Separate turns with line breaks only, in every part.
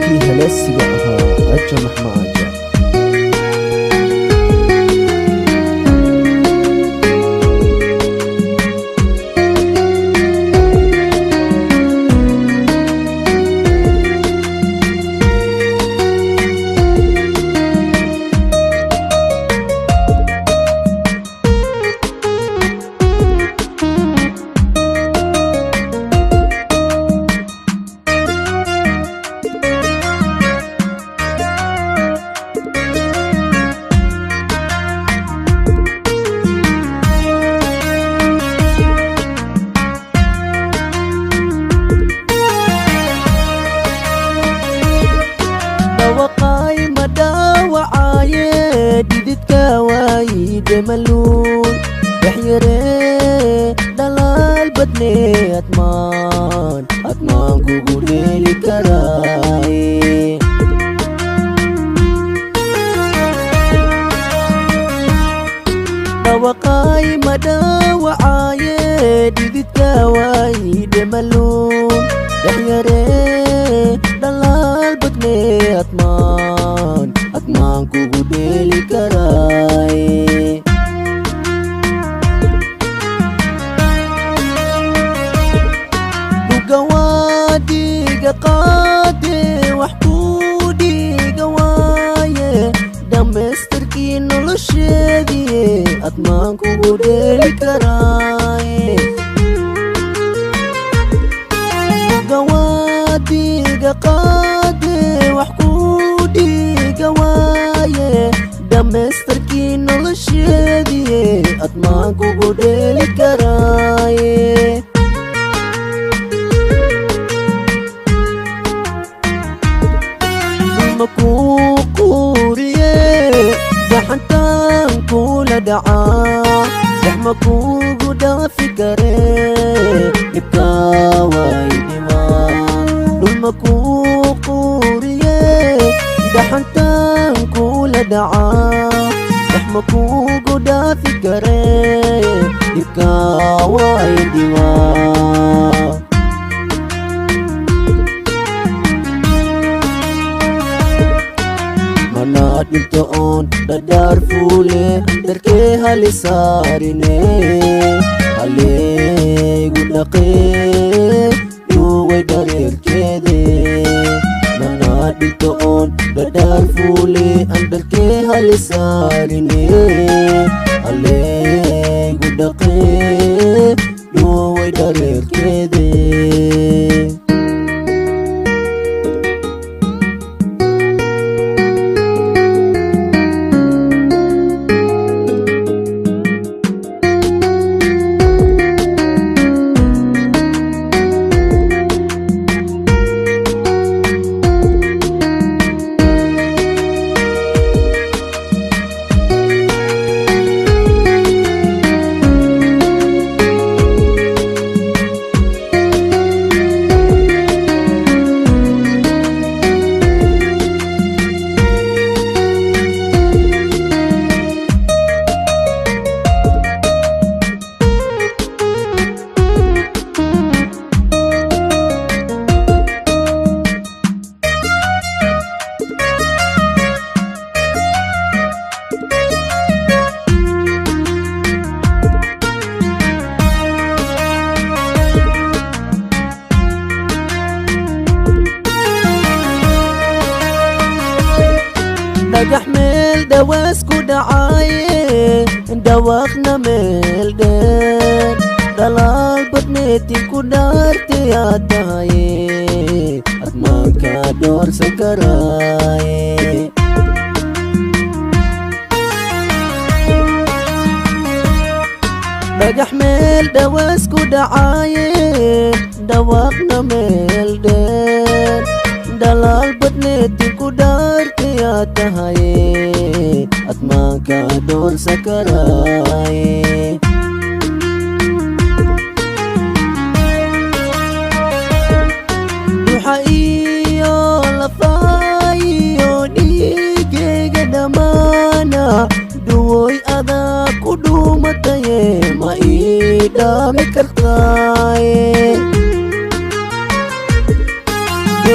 codkii haleesiga ahaa aja maxmaaja ملون بحيري دلال بدني أطمان كوكولي لكراي وقاي مدى وعاي ديدت كواي ملون بحيري دلال بدني أطمان كوكولي لكراي قادي وحكودي قوايا دمستركي نلشيدي أطمان كودي لكراي قوادي قادي وحكودي قوايا دمستركي نلشيدي أطمان كودي لكراي مكوكوريه دحنتان كولا دعا دحمكوكو دا فكره يبكاواي ديوان المكوكوريه دحنتان كولا دعا دحمكوكو دا فكره يبكاواي ديوان Manat mintoon dadar fule darke hali sarine hale gudake yuway darir kede Manat mintoon dadar fule darke hali sarine hale gudake yuway darir kede نحمل دواسكو دعاية دواخنا ملدن دلال بدنيتي كدارتي يا داية أطمان كادور سكراي نحمل دواسكو دعاية دواخنا ملدن دلال بدنيتي كدارتي يا داية أطمان كادور سكراي حقيقة لفايو ديكي قدمانا دوي أذا كدومتي ما إيدا مكرتاي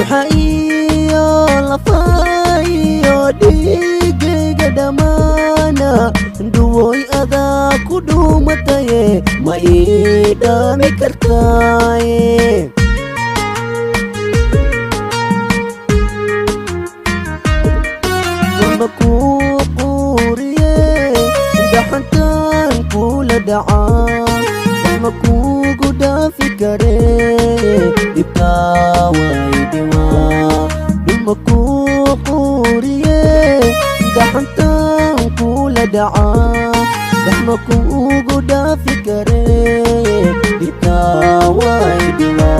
حقيقة lafaayo dhiigayga dhammaana dhuwoy adaa ku dhuumataye ma ii dhaami kartaaye warma kuu quuriye gaxantaan kula dhacaa warma kuugu dhaafi karee dhibkaa waydhimaa dhuma kuu quuriye gaxantaan kula dhacaa waxma kuugu dhaafi karee dhibkaa waydhimaa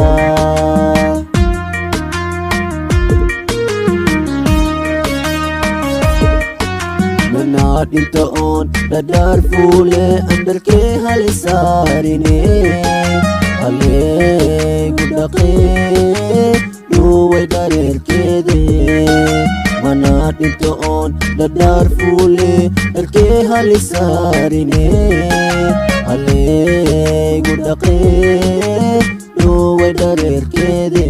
manaad inta oon dhadhaar fuule andalkee halisaarine haleegu dhaqee dhuway dhareerkeede manaad inta oon dhadhaar fuule dhalkee halisaarine haleegu dhaqee dhuway dhareerkeede